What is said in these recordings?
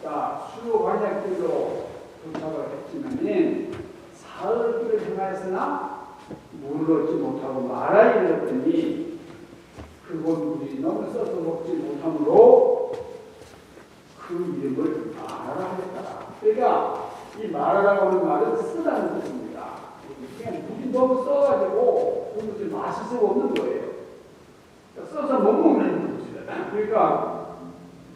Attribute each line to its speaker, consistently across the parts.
Speaker 1: 자, 수로 관략길로 도착을 했지만은 사흘길을 행하였으나 물을 얻지 못하고 마라에 이르렀더니 그곳 물이 너무 써서 먹지 못하므로 그 이름을 마라라 했다. 그러니까 이 마라라고 하는 말은 쓰다는 뜻입니다. 그냥 물이 너무 써가지고 도무지 마실 수가 없는 거예요. 써서 못 먹는 것이다. 그러니까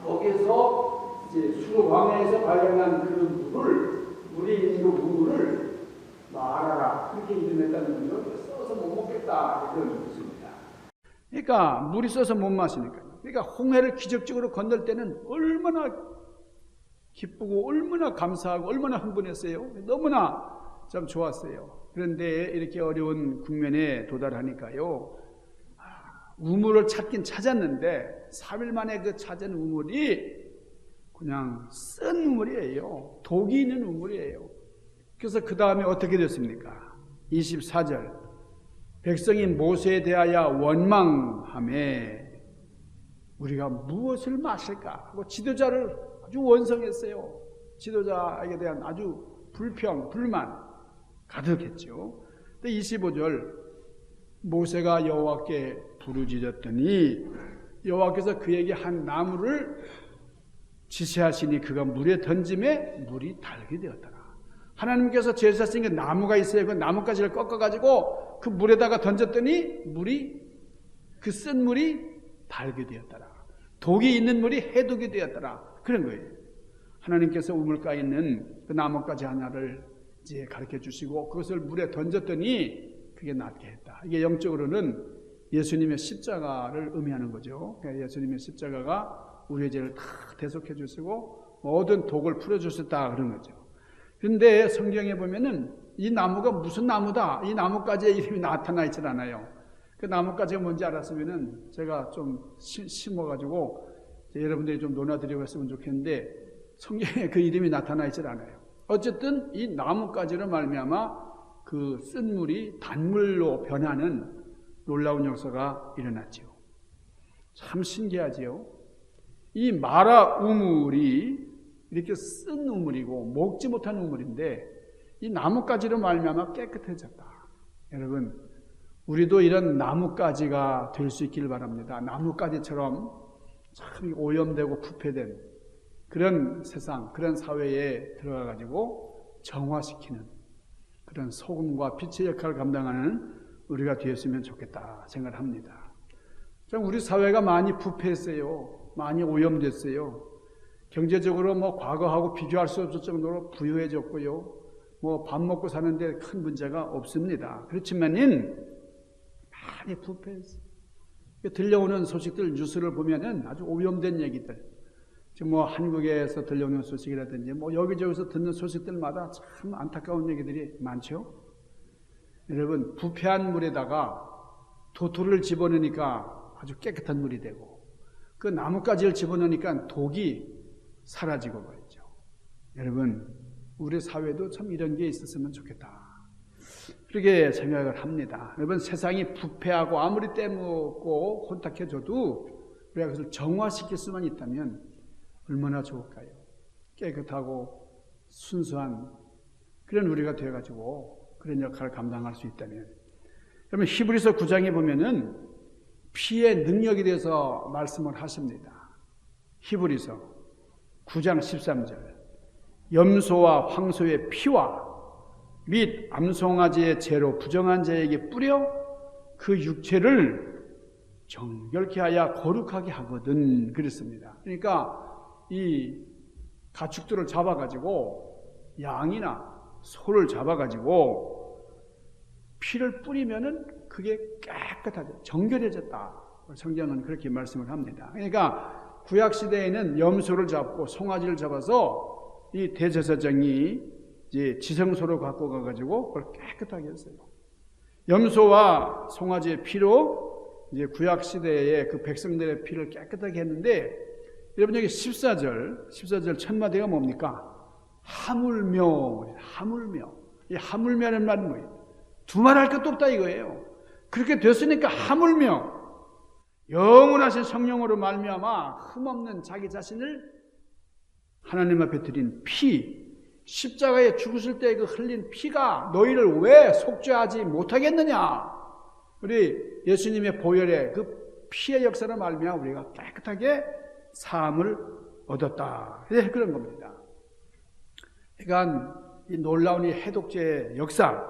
Speaker 1: 거기서 이제 수로 광야에서 발견한 그 물이 있는 그 물을 마라라 그렇게 이름했다는 거죠. 써서 못 먹겠다 그런 뜻입니다. 그러니까 물이 써서 못 마시니까요. 그러니까 홍해를 기적적으로 건널 때는 얼마나 기쁘고 얼마나 감사하고 얼마나 흥분했어요. 너무나 참 좋았어요. 그런데 이렇게 어려운 국면에 도달하니까요. 우물을 찾긴 찾았는데 3일 만에 그 찾은 우물이 그냥 쓴 우물이에요. 독이 있는 우물이에요. 그래서 그 다음에 어떻게 됐습니까? 24절 백성이 모세에 대하여 원망하며 우리가 무엇을 마실까 하고 지도자를 아주 원성했어요. 지도자에게 대한 아주 불평, 불만 가득했죠. 25절 모세가 여호와께 부르짖었더니 여호와께서 그에게 한 나무를 지시하시니 그가 물에 던짐에 물이 달게 되었더라. 하나님께서 제시하신 게 나무가 있어요. 그 나뭇가지를 꺾어가지고 그 물에다가 던졌더니 그 쓴 물이 달게 되었더라. 독이 있는 물이 해독이 되었더라. 그런 거예요. 하나님께서 우물가에 있는 그 나뭇가지 하나를 이제 가르쳐 주시고 그것을 물에 던졌더니 그게 낫게 했다. 이게 영적으로는 예수님의 십자가를 의미하는 거죠. 예수님의 십자가가 우리의 죄를 다 대속해 주시고 모든 독을 풀어 주셨다 그런 거죠. 그런데 성경에 보면은 이 나무가 무슨 나무다, 이 나뭇가지의 이름이 나타나 있질 않아요. 그 나뭇가지가 뭔지 알았으면은 제가 좀 심어가지고 여러분들이 좀 논하드리고 했으면 좋겠는데 성경에 그 이름이 나타나 있질 않아요. 어쨌든 이 나뭇가지로 말미암아 그 쓴 물이 단물로 변하는 놀라운 역사가 일어났죠. 참 신기하지요. 이 마라 우물이 이렇게 쓴 우물이고 먹지 못한 우물인데 이 나뭇가지로 말미암아 깨끗해졌다. 여러분 우리도 이런 나뭇가지가 될 수 있기를 바랍니다. 나뭇가지처럼 참 오염되고 부패된 그런 세상, 그런 사회에 들어가가지고 정화시키는 그런 소금과 빛의 역할을 감당하는 우리가 되었으면 좋겠다 생각을 합니다. 참 우리 사회가 많이 부패했어요. 많이 오염됐어요. 경제적으로 과거하고 비교할 수 없을 정도로 부유해졌고요. 밥 먹고 사는데 큰 문제가 없습니다. 그렇지만은 많이 부패했어요. 들려오는 소식들 뉴스를 보면은 아주 오염된 얘기들, 지금 한국에서 들려오는 소식이라든지 여기저기서 듣는 소식들마다 참 안타까운 얘기들이 많죠. 여러분 부패한 물에다가 도토리를 집어넣으니까 아주 깨끗한 물이 되고 그 나뭇가지를 집어넣으니까 독이 사라지고 말이죠. 여러분 우리 사회도 참 이런 게 있었으면 좋겠다. 그렇게 생각을 합니다. 여러분 세상이 부패하고 아무리 떼먹고 혼탁해져도 우리가 그것을 정화시킬 수만 있다면 얼마나 좋을까요? 깨끗하고 순수한 그런 우리가 되어가지고 그런 역할을 감당할 수 있다면. 그러면 히브리서 9장에 보면은 피의 능력에 대해서 말씀을 하십니다. 히브리서 9장 13절 염소와 황소의 피와 및 암송아지의 죄로 부정한 자에게 뿌려 그 육체를 정결케 하여 거룩하게 하거든 그랬습니다. 그러니까 이 가축들을 잡아가지고 양이나 소를 잡아가지고 피를 뿌리면은 그게 깨끗하죠. 정결해졌다. 성경은 그렇게 말씀을 합니다. 그러니까 구약 시대에는 염소를 잡고 송아지를 잡아서 이 대제사장이 이제 지성소로 갖고 가가지고 그걸 깨끗하게 했어요. 염소와 송아지의 피로 이제 구약 시대의 그 백성들의 피를 깨끗하게 했는데 여러분 여기 14절 첫 마디가 뭡니까? 하물며. 이 하물며는 말은 뭐예요? 두말할 것도 없다 이거예요. 그렇게 됐으니까 하물며 영원하신 성령으로 말미암아 흠없는 자기 자신을 하나님 앞에 드린 피, 십자가에 죽으실 때 그 흘린 피가 너희를 왜 속죄하지 못하겠느냐? 우리 예수님의 보혈의 그 피의 역사를 말미암아 우리가 깨끗하게 사함을 얻었다. 그런 겁니다. 그러니까 이 놀라운 이 해독제의 역사,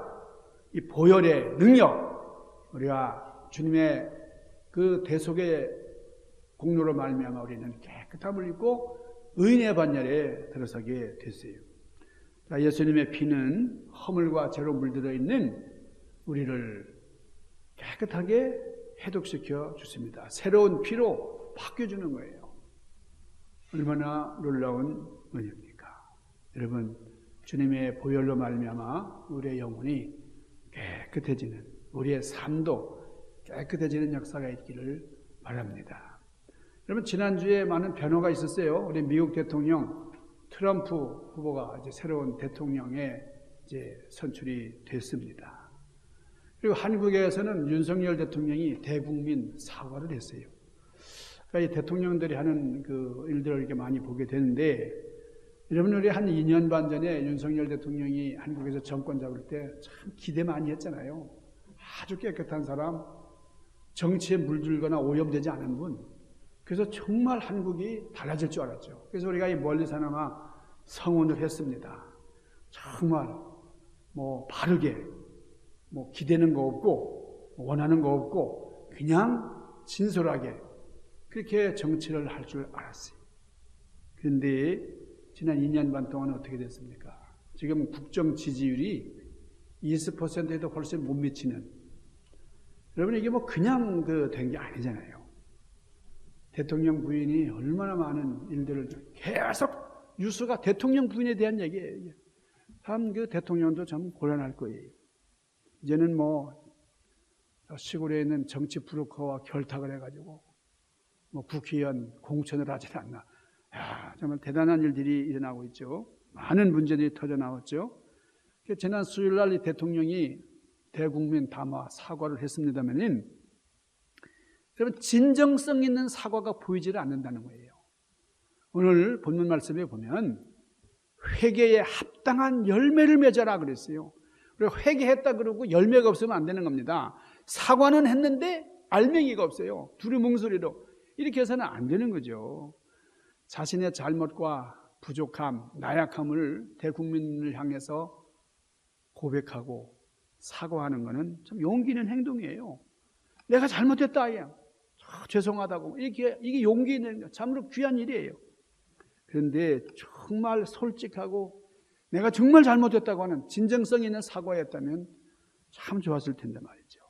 Speaker 1: 이 보혈의 능력, 우리가 주님의 그 대속의 공로로 말미암아 우리는 깨끗함을 입고 의인의 반열에 들어서게 됐어요. 자, 예수님의 피는 허물과 죄로 물들어 있는 우리를 깨끗하게 해독시켜 주십니다. 새로운 피로 바뀌어주는 거예요. 얼마나 놀라운 은혜입니까? 여러분, 주님의 보혈로 말미암아 우리의 영혼이 깨끗해지는, 우리의 삶도 깨끗해지는 역사가 있기를 바랍니다. 여러분, 지난주에 많은 변화가 있었어요. 우리 미국 대통령 트럼프 후보가 이제 새로운 대통령에 이제 선출이 됐습니다. 그리고 한국에서는 윤석열 대통령이 대국민 사과를 했어요. 그러니까 이 대통령들이 하는 그 일들을 이렇게 많이 보게 되는데, 여러분, 우리 한 2년 반 전에 윤석열 대통령이 한국에서 정권 잡을 때 참 기대 많이 했잖아요. 아주 깨끗한 사람, 정치에 물들거나 오염되지 않은 분. 그래서 정말 한국이 달라질 줄 알았죠. 그래서 우리가 이 멀리서나마 성원을 했습니다. 정말 바르게 기대는 거 없고 원하는 거 없고 그냥 진솔하게 그렇게 정치를 할 줄 알았어요. 그런데 지난 2년 반 동안 어떻게 됐습니까? 지금 국정 지지율이 20%에도 훨씬 못 미치는, 여러분, 이게 그냥 된 게 아니잖아요. 대통령 부인이 얼마나 많은 일들을 계속 뉴스가 대통령 부인에 대한 얘기예요. 참 그 대통령도 참 곤란할 거예요. 이제는 시골에 있는 정치 브로커와 결탁을 해가지고 국회의원 공천을 하지 않나. 정말 대단한 일들이 일어나고 있죠. 많은 문제들이 터져 나왔죠. 지난 수요일 날 이 대통령이 대국민 담화 사과를 했습니다만은, 여러분, 진정성 있는 사과가 보이지를 않는다는 거예요. 오늘 본문 말씀에 보면 회개에 합당한 열매를 맺어라 그랬어요. 그리고 회개했다 그러고 열매가 없으면 안 되는 겁니다. 사과는 했는데 알맹이가 없어요. 두루뭉술이로. 이렇게 해서는 안 되는 거죠. 자신의 잘못과 부족함, 나약함을 대국민을 향해서 고백하고 사과하는 것은 참 용기 있는 행동이에요. 내가 잘못했다, 죄송하다고. 이게 용기 있는, 참으로 귀한 일이에요. 그런데 정말 솔직하고 내가 정말 잘못했다고 하는 진정성 있는 사과였다면 참 좋았을 텐데 말이죠.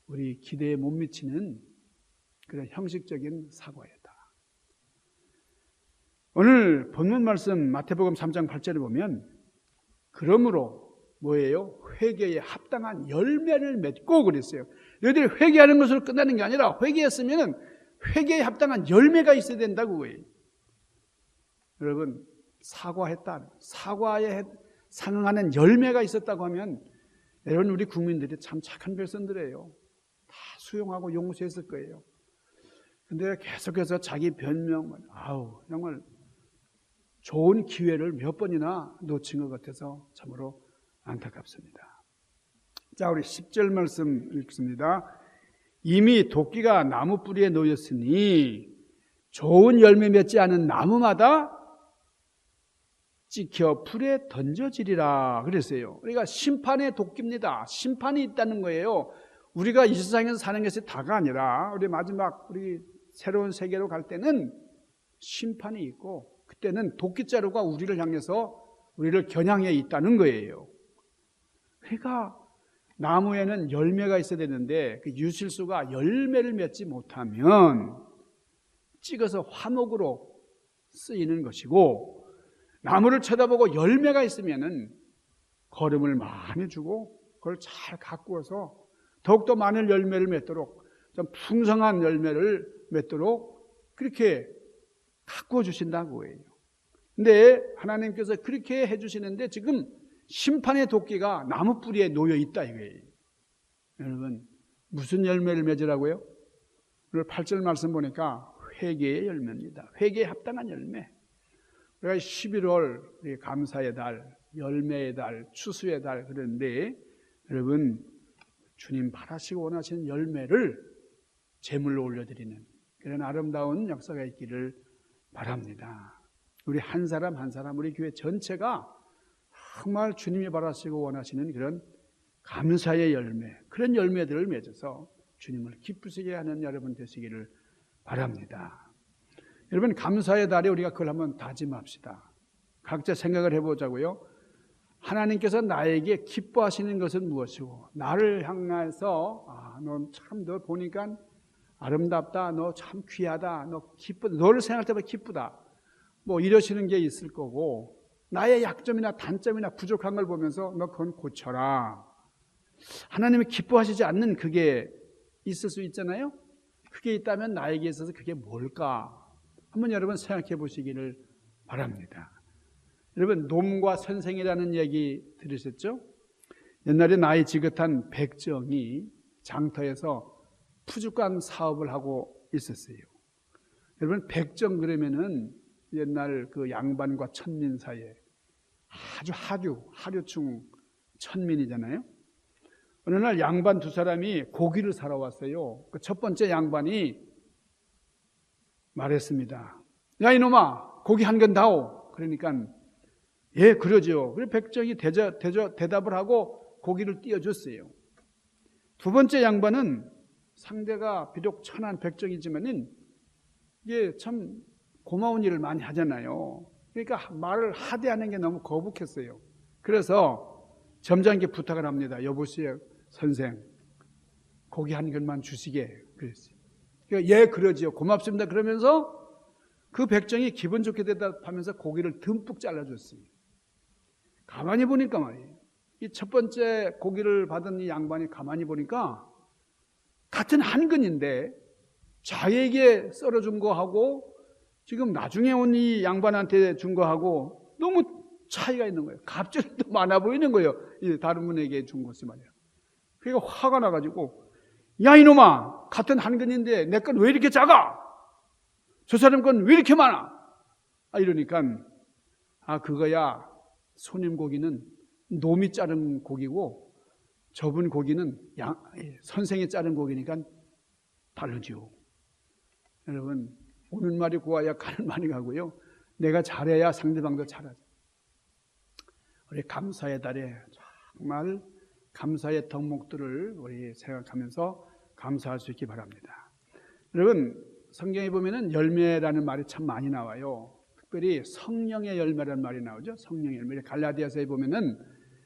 Speaker 1: 우리 기대에 못 미치는 그런 형식적인 사과였다. 오늘 본문 말씀 마태복음 3장 8절에 보면, 그러므로 뭐예요? 회개에 합당한 열매를 맺고 그랬어요. 너희들이 회개하는 것으로 끝나는 게 아니라 회개했으면 회개에 합당한 열매가 있어야 된다고 그래요. 여러분, 사과했다, 사과에 상응하는 열매가 있었다고 하면, 여러분, 우리 국민들이 참 착한 백성들이에요. 다 수용하고 용서했을 거예요. 근데 계속해서 자기 변명만, 정말 좋은 기회를 몇 번이나 놓친 것 같아서 참으로 안타깝습니다. 자, 우리 10절 말씀 읽습니다. 이미 도끼가 나무 뿌리에 놓였으니 좋은 열매 맺지 않은 나무마다 찍혀 불에 던져지리라 그랬어요. 그러니까 심판의 도끼입니다. 심판이 있다는 거예요. 우리가 이 세상에서 사는 것이 다가 아니라 우리 마지막 우리 새로운 세계로 갈 때는 심판이 있고, 그때는 도끼자루가 우리를 향해서 우리를 겨냥해 있다는 거예요. 그러니까 나무에는 열매가 있어야 되는데 그 유실수가 열매를 맺지 못하면 찍어서 화목으로 쓰이는 것이고, 나무를 쳐다보고 열매가 있으면은 거름을 많이 주고 그걸 잘 가꾸어서 더욱더 많은 열매를 맺도록, 좀 풍성한 열매를 맺도록 그렇게 가꾸어 주신다고 해요. 근데 하나님께서 그렇게 해주시는데 지금 심판의 도끼가 나무 뿌리에 놓여 있다 이거예요. 여러분, 무슨 열매를 맺으라고요? 오늘 8절 말씀 보니까 회개의 열매입니다. 회개에 합당한 열매. 우리가 11월 우리 감사의 달, 열매의 달, 추수의 달 그런데 여러분 주님 바라시고 원하시는 열매를 제물로 올려드리는 그런 아름다운 역사가 있기를 바랍니다. 우리 한 사람 한 사람 우리 교회 전체가 정말 주님이 바라시고 원하시는 그런 감사의 열매, 그런 열매들을 맺어서 주님을 기쁘시게 하는 여러분 되시기를 바랍니다. 여러분 감사의 달에 우리가 그걸 한번 다짐합시다. 각자 생각을 해보자고요. 하나님께서 나에게 기뻐하시는 것은 무엇이고 나를 향해서 너 보니까 아름답다, 너 참 귀하다, 너 기쁘다, 너를 생각할 때마다 기쁘다 뭐 이러시는 게 있을 거고 나의 약점이나 단점이나 부족한 걸 보면서 너 그건 고쳐라. 하나님이 기뻐하시지 않는 그게 있을 수 있잖아요. 그게 있다면 나에게 있어서 그게 뭘까? 한번 여러분 생각해 보시기를 바랍니다. 여러분 놈과 선생이라는 얘기 들으셨죠? 옛날에 나이 지긋한 백정이 장터에서 푸주간 사업을 하고 있었어요. 여러분 백정 그러면은 옛날 그 양반과 천민 사이에 아주 하류층 천민이잖아요. 어느 날 양반 두 사람이 고기를 사러 왔어요. 그 첫 번째 양반이 말했습니다. 야 이놈아 고기 한 근 다오. 그러니까 예 그러죠. 그래서 백정이 대답을 하고 고기를 띄워줬어요. 두 번째 양반은 상대가 비록 천한 백정이지만은 이게 참 고마운 일을 많이 하잖아요. 그러니까 말을 하대하는 게 너무 거북했어요. 그래서 점잖게 부탁을 합니다. 여보세요 선생 고기 한 근만 주시게 그랬어요. 그러니까 예 그러지요 고맙습니다 그러면서 그 백정이 기분 좋게 대답하면서 고기를 듬뿍 잘라줬어요. 가만히 보니까 말이에요. 이 첫 번째 고기를 받은 이 양반이 가만히 보니까 같은 한 근인데 자기에게 썰어준 거하고 지금 나중에 온 이 양반한테 준 거하고 너무 차이가 있는 거예요. 값줄이 더 많아 보이는 거예요. 이 다른 분에게 준 것이 말이에요. 그러니까 화가 나가지고 야 이놈아 같은 한 근인데 내 건 왜 이렇게 작아? 저 사람 건 왜 이렇게 많아? 이러니까 그거야 손님 고기는 놈이 자른 고기고 저분 고기는 선생이 자른 고기니까 다르죠. 여러분 오는 말이 고와야 가는 말이 가고요. 내가 잘해야 상대방도 잘하죠. 우리 감사의 달에 정말 감사의 덕목들을 우리 생각하면서 감사할 수 있기 바랍니다. 여러분 성경에 보면은 열매라는 말이 참 많이 나와요. 특별히 성령의 열매라는 말이 나오죠. 성령의 열매. 갈라디아서에 보면은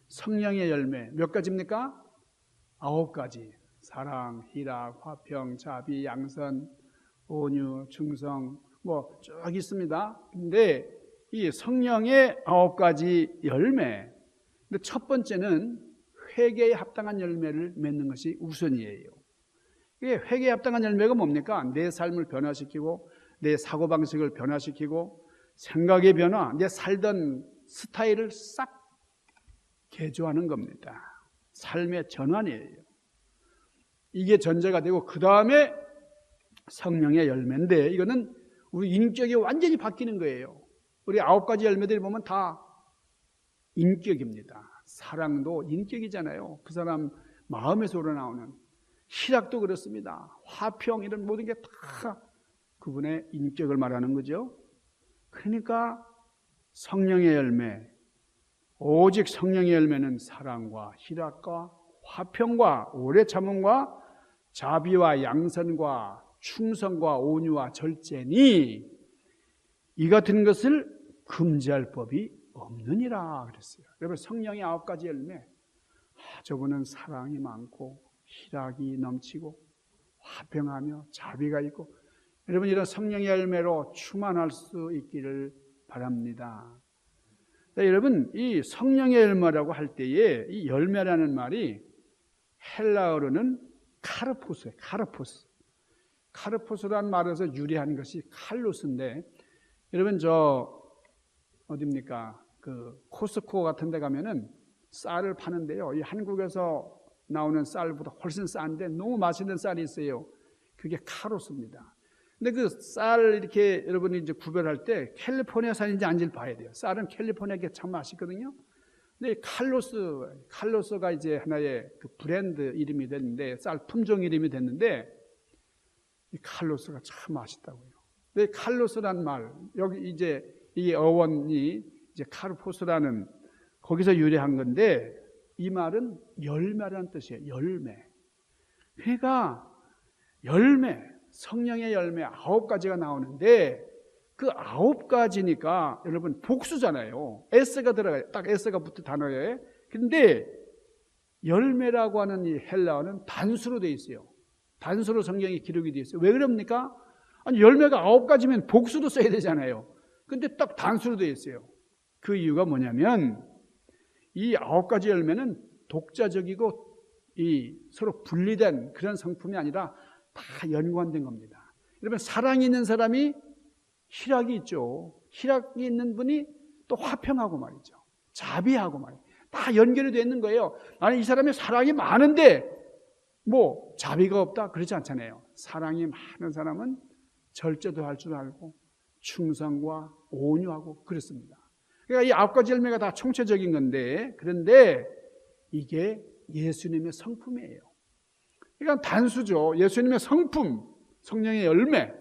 Speaker 1: 성령의 열매 몇 가지입니까? 9가지. 사랑, 희락, 화평, 자비, 양선, 온유, 충성 뭐 쭉 있습니다. 근데 이 성령의 9가지 열매. 근데 첫 번째는 회개에 합당한 열매를 맺는 것이 우선이에요. 이게 회개에 합당한 열매가 뭡니까? 내 삶을 변화시키고 내 사고방식을 변화시키고 생각의 변화, 내 살던 스타일을 싹 개조하는 겁니다. 삶의 전환이에요. 이게 전제가 되고 그 다음에 성령의 열매인데 이거는 우리 인격이 완전히 바뀌는 거예요. 우리 9가지 열매들이 보면 다 인격입니다. 사랑도 인격이잖아요. 그 사람 마음에서 우러나오는 희락도 그렇습니다. 화평 이런 모든 게 다 그분의 인격을 말하는 거죠. 그러니까 성령의 열매, 오직 성령의 열매는 사랑과 희락과 화평과 오래 참음과 자비와 양선과 충성과 온유와 절제니 이 같은 것을 금지할 법이 없느니라 그랬어요. 여러분 성령의 9가지 열매, 저분은 사랑이 많고 희락이 넘치고 화평하며 자비가 있고 여러분 이런 성령의 열매로 충만할 수 있기를 바랍니다. 여러분 이 성령의 열매라고 할 때에 이 열매라는 말이 헬라어로는 카르포스예요. 카르포스. 카르포스라는 말에서 유래한 것이 칼로스인데 여러분 저 어디입니까? 그 코스코 같은 데 가면은 쌀을 파는데요. 이 한국에서 나오는 쌀보다 훨씬 싼데 너무 맛있는 쌀이 있어요. 그게 카로스입니다. 근데 그 쌀 이렇게 여러분이 이제 구별할 때 캘리포니아산인지 아닌지를 봐야 돼요. 쌀은 캘리포니아게 참 맛있거든요. 근데 칼로스가 이제 하나의 그 브랜드 이름이 됐는데, 쌀 품종 이름이 됐는데, 이 칼로스가 참 맛있다고요. 근데 칼로스란 말, 여기 이제 이 어원이 이제 카르포스라는 거기서 유래한 건데, 이 말은 열매라는 뜻이에요. 열매. 그러니까 열매, 성령의 열매 9가지가 나오는데, 그 9가지니까 여러분 복수잖아요. S가 들어가요. 딱 S가 붙은 단어에. 근데 열매라고 하는 이 헬라어는 단수로 되어 있어요. 단수로 성경이 기록이 되어 있어요. 왜 그럽니까? 아니 열매가 9가지면 복수도 써야 되잖아요. 근데 딱 단수로 되어 있어요. 그 이유가 뭐냐면 이 9가지 열매는 독자적이고 이 서로 분리된 그런 성품이 아니라 다 연관된 겁니다. 여러분 사랑이 있는 사람이 희락이 있죠. 희락이 있는 분이 또 화평하고 말이죠. 자비하고 말이죠. 다 연결이 되어 있는 거예요. 아니 이 사람의 사랑이 많은데 뭐 자비가 없다? 그렇지 않잖아요. 사랑이 많은 사람은 절제도 할 줄 알고 충성과 온유하고 그렇습니다. 그러니까 이 9가지 열매가 다 총체적인 건데, 그런데 이게 예수님의 성품이에요. 그러니까 단수죠. 예수님의 성품, 성령의 열매,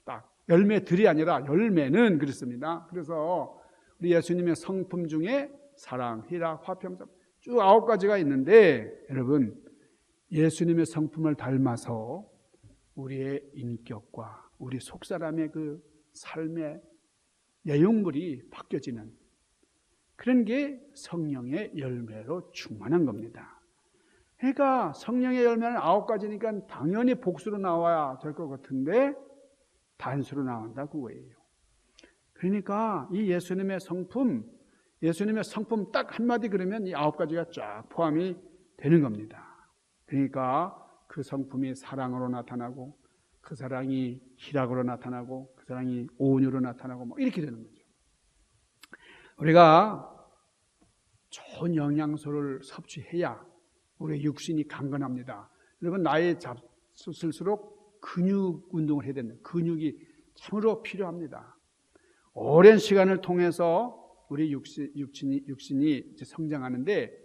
Speaker 1: 딱 열매들이 아니라 열매는 그렇습니다. 그래서 우리 예수님의 성품 중에 사랑, 희락, 화평 쭉 9가지가 있는데, 여러분 예수님의 성품을 닮아서 우리의 인격과 우리 속사람의 그 삶의 내용물이 바뀌어지는 그런 게 성령의 열매로 충만한 겁니다. 그러니까 성령의 열매는 9가지니까 당연히 복수로 나와야 될 것 같은데 단수로 나온다 그거예요. 그러니까 이 예수님의 성품 딱 한마디 그러면 이 9가지가 쫙 포함이 되는 겁니다. 그러니까 그 성품이 사랑으로 나타나고, 그 사랑이 희락으로 나타나고, 그 사랑이 온유로 나타나고 뭐 이렇게 되는 거죠. 우리가 좋은 영양소를 섭취해야 우리 육신이 강건합니다. 여러분 나이 잡수실수록 근육 운동을 해야 된다. 근육이 참으로 필요합니다. 오랜 시간을 통해서 우리 육신이 이제 성장하는데,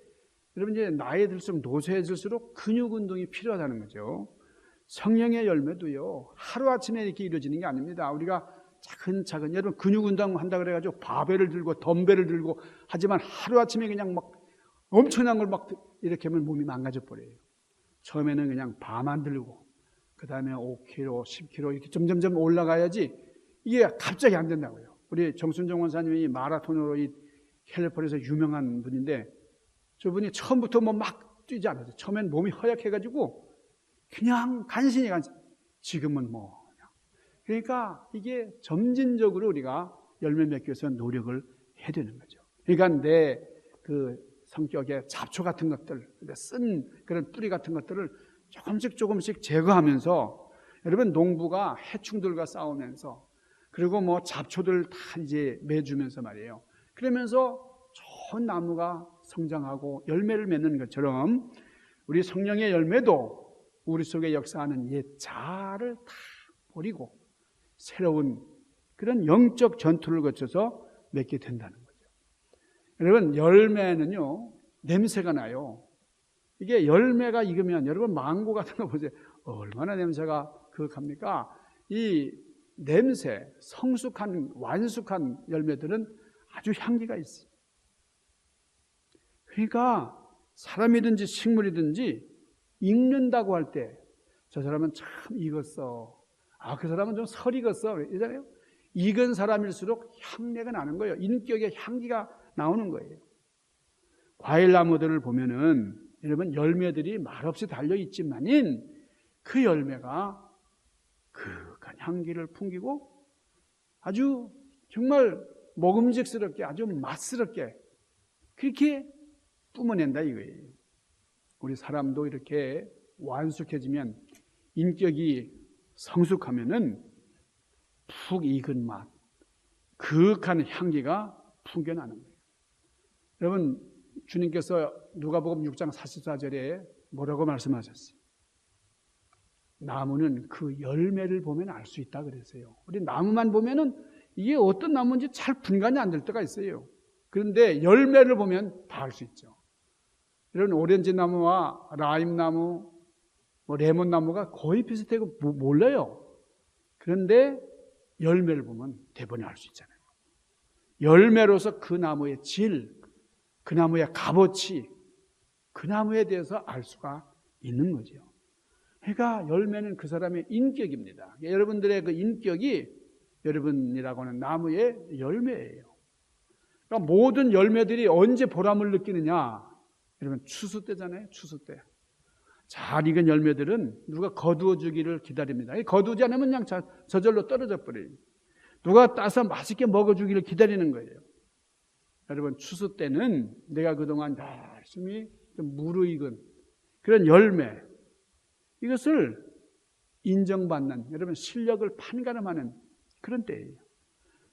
Speaker 1: 여러분 이제 나이 들수록 노쇠해질수록 근육 운동이 필요하다는 거죠. 성령의 열매도요 하루아침에 이렇게 이루어지는 게 아닙니다. 우리가 차근차근, 여러분 근육 운동 한다 그래가지고 바벨을 들고 덤벨을 들고 하지만 하루아침에 그냥 막 엄청난 걸 막 이렇게 하면 몸이 망가져 버려요. 처음에는 그냥 바만 들고 그 다음에 5kg, 10kg 이렇게 점점점 올라가야지 이게 갑자기 안 된다고요. 우리 정순정 원사님이 마라톤으로 이 캘리포니아에서 유명한 분인데, 저분이 처음부터 뭐 막 뛰지 않았어요. 처음엔 몸이 허약해가지고 그냥 간신히. 지금은 뭐 그러니까 이게 점진적으로 우리가 열매 맺기 위해서 노력을 해야 되는 거죠. 그러니까 내 그 성격의 잡초 같은 것들, 쓴 그런 뿌리 같은 것들을 조금씩 제거하면서, 여러분 농부가 해충들과 싸우면서 그리고 뭐 잡초들 다 이제 매주면서 말이에요. 그러면서 좋은 나무가 성장하고 열매를 맺는 것처럼 우리 성령의 열매도 우리 속에 역사하는 옛 자아를 다 버리고 새로운 그런 영적 전투를 거쳐서 맺게 된다는 거죠. 여러분 열매는요 냄새가 나요. 이게 열매가 익으면 여러분 망고 같은 거 보세요. 얼마나 냄새가 그윽합니까? 이 냄새, 성숙한 완숙한 열매들은 아주 향기가 있어요. 그러니까 사람이든지 식물이든지 익는다고 할 때 저 사람은 참 익었어. 그 사람은 좀 설 익었어. 이러잖아요. 익은 사람일수록 향내가 나는 거예요. 인격의 향기가 나오는 거예요. 과일나무들을 보면은 여러분 열매들이 말없이 달려있지만은 그 열매가 그윽한 향기를 풍기고 아주 정말 먹음직스럽게 아주 맛스럽게 그렇게 뿜어낸다 이거예요. 우리 사람도 이렇게 완숙해지면, 인격이 성숙하면은 푹 익은 맛, 그윽한 향기가 풍겨나는 거예요. 여러분 주님께서 누가복음 6장 44절에 뭐라고 말씀하셨어요? 나무는 그 열매를 보면 알 수 있다 그랬어요. 우리 나무만 보면은 이게 어떤 나무인지 잘 분간이 안 될 때가 있어요. 그런데 열매를 보면 다 알 수 있죠. 이런 오렌지 나무와 라임 나무, 레몬 나무가 거의 비슷하고 몰라요. 그런데 열매를 보면 대번에 알 수 있잖아요. 열매로서 그 나무의 질, 그 나무의 값어치, 그 나무에 대해서 알 수가 있는 거죠. 그러니까 열매는 그 사람의 인격입니다. 여러분들의 그 인격이 여러분이라고 하는 나무의 열매예요. 그러니까 모든 열매들이 언제 보람을 느끼느냐? 여러분 추수 때잖아요. 추수 때. 잘 익은 열매들은 누가 거두어 주기를 기다립니다. 거두지 않으면 그냥 저절로 떨어져 버려요. 누가 따서 맛있게 먹어주기를 기다리는 거예요. 여러분 추수 때는 내가 그동안 열심히 무르익은 그런 열매, 이것을 인정받는, 여러분 실력을 판가름하는 그런 때예요.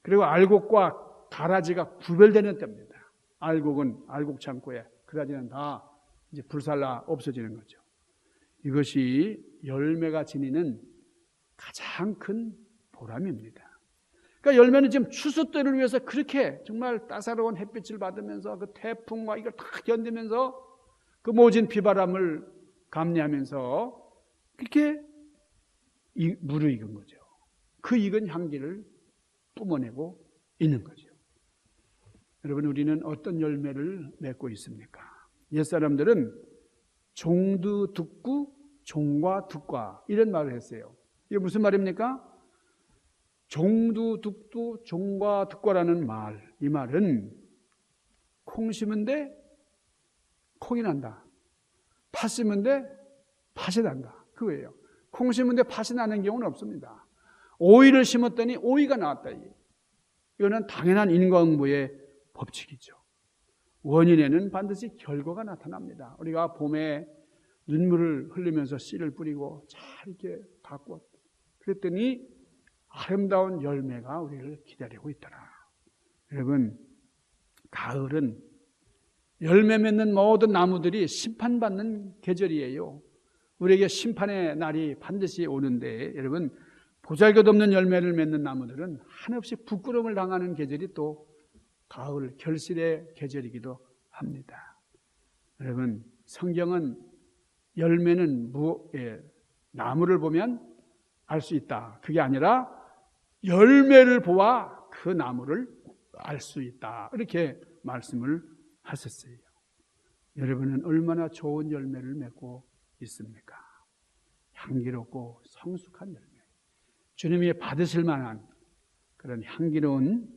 Speaker 1: 그리고 알곡과 가라지가 구별되는 때입니다. 알곡은 알곡 창고에, 가라지는 다 이제 불살라 없어지는 거죠. 이것이 열매가 지니는 가장 큰 보람입니다. 그러니까 열매는 지금 추수 때를 위해서 그렇게 정말 따사로운 햇빛을 받으면서 그 태풍과 이걸 다 견디면서 그 모진 비바람을 감내하면서 그렇게 무르익은 거죠. 그 익은 향기를 뿜어내고 있는 거죠. 여러분 우리는 어떤 열매를 맺고 있습니까? 옛사람들은 종두 듣고 종과 듣과 이런 말을 했어요. 이게 무슨 말입니까? 종두 듣고 종과 듣과라는 말, 이 말은 콩 심은데 콩이 난다. 팥 심은데 팥이 난다. 그거예요. 콩 심은데 팥이 나는 경우는 없습니다. 오이를 심었더니 오이가 나왔다. 이거는 당연한 인과응보의 법칙이죠. 원인에는 반드시 결과가 나타납니다. 우리가 봄에 눈물을 흘리면서 씨를 뿌리고 잘 이렇게 갖고 그랬더니 아름다운 열매가 우리를 기다리고 있더라. 여러분, 가을은 열매 맺는 모든 나무들이 심판받는 계절이에요. 우리에게 심판의 날이 반드시 오는데, 여러분 보잘것없는 열매를 맺는 나무들은 한없이 부끄러움을 당하는 계절이 또 가을 결실의 계절이기도 합니다. 여러분 성경은 열매는 나무를 보면 알 수 있다. 그게 아니라 열매를 보아 그 나무를 알 수 있다. 이렇게 말씀을 하셨어요. 여러분은 얼마나 좋은 열매를 맺고 있습니까? 향기롭고 성숙한 열매. 주님이 받으실 만한 그런 향기로운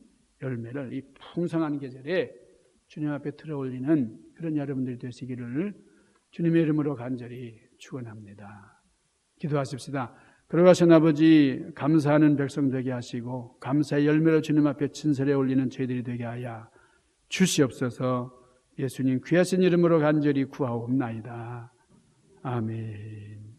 Speaker 1: 열매를 이 풍성한 계절에 주님 앞에 들어올리는 그런 여러분들이 되시기를 주님의 이름으로 간절히 축원합니다. 기도하십시다. 걸어가신 아버지, 감사하는 백성 되게 하시고 감사의 열매로 주님 앞에 진설에 올리는 저희들이 되게 하여 주시옵소서. 예수님 귀하신 이름으로 간절히 구하옵나이다. 아멘.